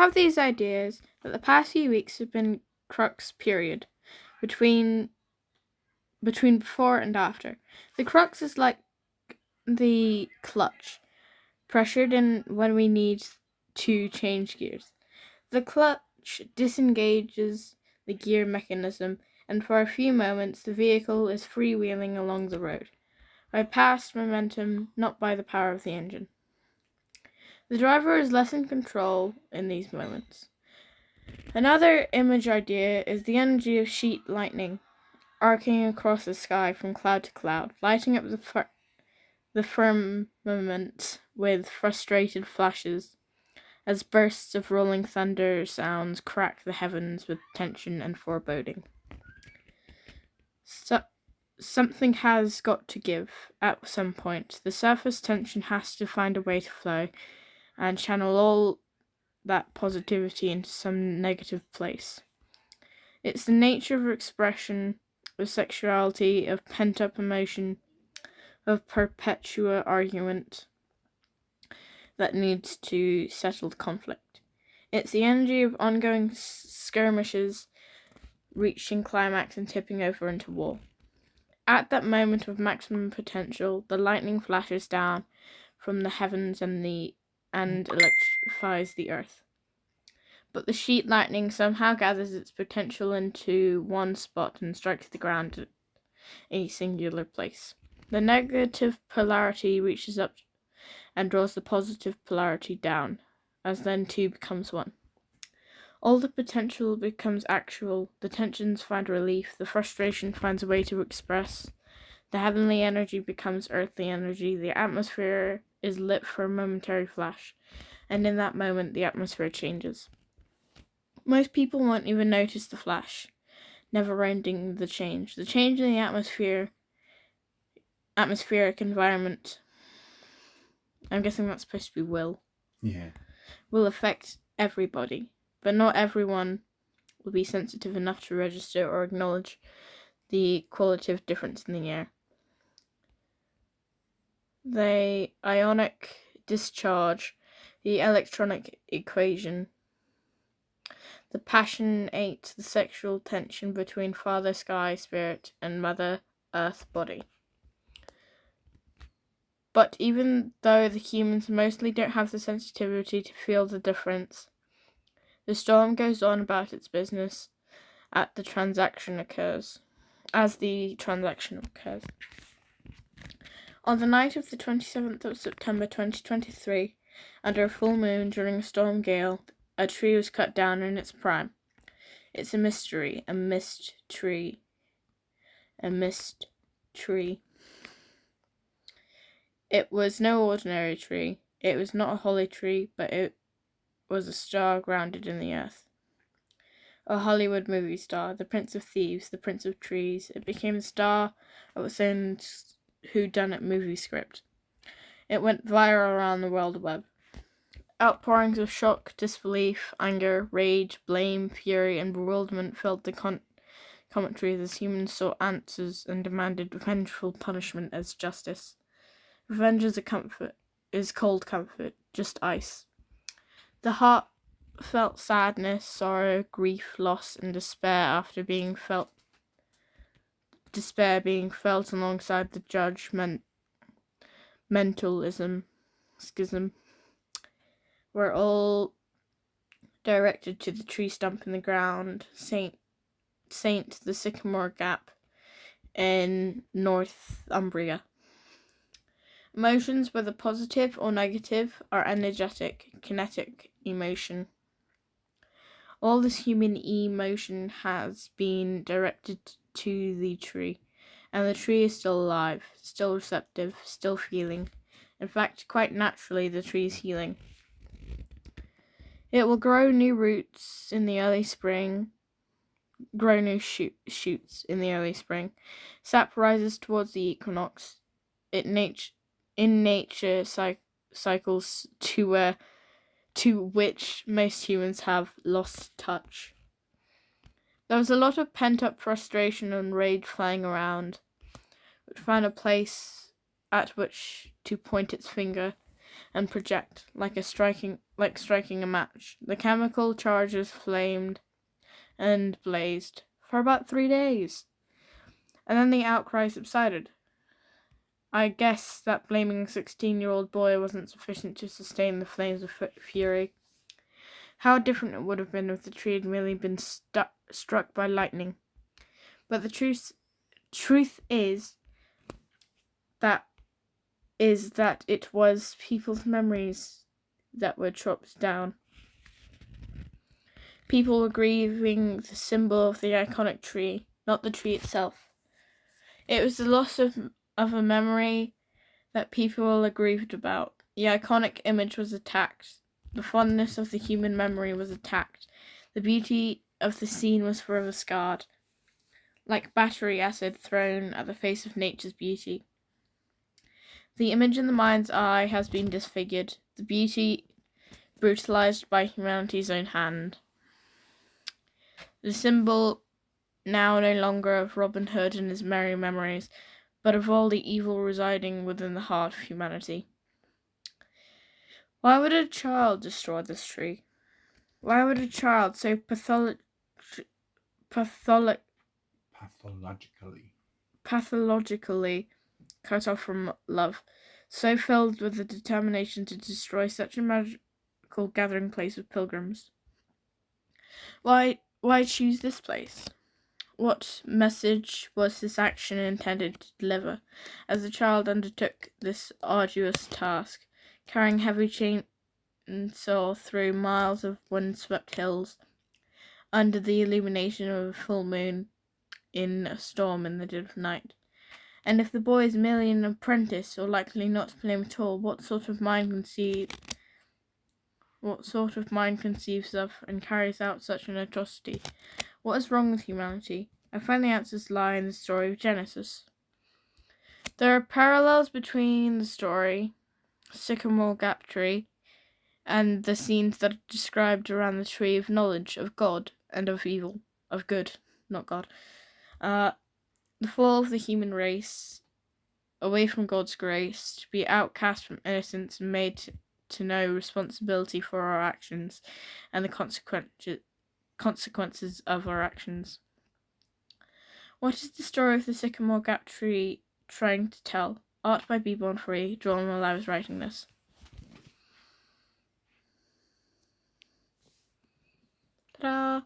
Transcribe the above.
have these ideas that the past few weeks have been crux period between before and after. The crux is like the clutch, pressured in when we need to change gears. The clutch disengages the gear mechanism, and for a few moments the vehicle is freewheeling along the road, by past momentum, not by the power of the engine. The driver is less in control in these moments. Another image idea is the energy of sheet lightning arcing across the sky from cloud to cloud, lighting up the firmament with frustrated flashes as bursts of rolling thunder sounds crack the heavens with tension and foreboding. Something has got to give at some point. The surface tension has to find a way to flow and channel all that positivity into some negative place. It's the nature of expression, of sexuality, of pent-up emotion, of perpetual argument that needs to settle the conflict. It's the energy of ongoing skirmishes reaching climax and tipping over into war. At that moment of maximum potential, the lightning flashes down from the heavens and electrifies the earth. But the sheet lightning somehow gathers its potential into one spot and strikes the ground at a singular place. The negative polarity reaches up and draws the positive polarity down, as then two becomes one. All the potential becomes actual, the tensions find relief, the frustration finds a way to express, the heavenly energy becomes earthly energy, the atmosphere is lit for a momentary flash, and in that moment the atmosphere changes. Most people won't even notice the flash, never ending the change. The change in the atmospheric environment, I'm guessing that's supposed to be will affect everybody, but not everyone will be sensitive enough to register or acknowledge the qualitative difference in the air. The ionic discharge, the electronic equation, the passionate, the sexual tension between Father Sky Spirit and Mother Earth Body. But even though the humans mostly don't have the sensitivity to feel the difference, the storm goes on about its business as the transaction occurs. On the night of the 27th of September 2023, under a full moon during a storm gale, a tree was cut down in its prime. It's a mystery, a mist tree. It was no ordinary tree. It was not a holly tree, but it was a star grounded in the earth. A Hollywood movie star, the Prince of Thieves, the Prince of Trees. It became the star of its own whodunit movie script. It went viral around the World Web. Outpourings of shock, disbelief, anger, rage, blame, fury, and bewilderment filled the commentaries as humans sought answers and demanded vengeful punishment as justice. Revenge is cold comfort, just ice. The heart felt sadness, sorrow, grief, loss, and despair being felt alongside the judgmentalism schism, were all directed to the tree stump in the ground, Saint the Sycamore Gap in Northumbria. Emotions, whether positive or negative, are energetic, kinetic emotion. All this human emotion has been directed to the tree, and the tree is still alive, still receptive, still feeling. In fact, quite naturally, the tree is healing. It will grow new roots in the early spring, grow new shoots in the early spring. Sap rises towards the equinox. In nature cycles to which most humans have lost touch. There was a lot of pent-up frustration and rage flying around, which found a place at which to point its finger and project like like striking a match. The chemical charges flamed and blazed for about 3 days, and then the outcry subsided. I guess that blaming a 16-year-old boy wasn't sufficient to sustain the flames of fury. How different it would have been if the tree had merely been struck by lightning. But the truth is that it was people's memories that were chopped down. People were grieving the symbol of the iconic tree, not the tree itself. It was the loss of a memory that people were grieved about. The iconic image was attacked. The fondness of the human memory was attacked. The beauty of the scene was forever scarred, like battery acid thrown at the face of nature's beauty. The image in the mind's eye has been disfigured, the beauty brutalized by humanity's own hand. The symbol now no longer of Robin Hood and his merry memories, but of all the evil residing within the heart of humanity. Why would a child destroy this tree? Why would a child so pathologically cut off from love, so filled with the determination to destroy such a magical gathering place of pilgrims? Why choose this place? What message was this action intended to deliver, as the child undertook this arduous task, carrying heavy chainsaw through miles of wind-swept hills, under the illumination of a full moon, in a storm in the dead of night? And if the boy is merely an apprentice, or likely not to blame at all, what sort of mind conceives of and carries out such an atrocity? What is wrong with humanity? I find the answers lie in the story of Genesis. There are parallels between the story, Sycamore Gap Tree, and the scenes that are described around the tree of knowledge of God and of evil, of good, not God. The fall of the human race, away from God's grace, to be outcast from innocence and made to know responsibility for our actions and the consequences of our actions. What is the story of the Sycamore Gap Tree trying to tell? Art by Be Born Free, drawn while I was writing this. Ta-da!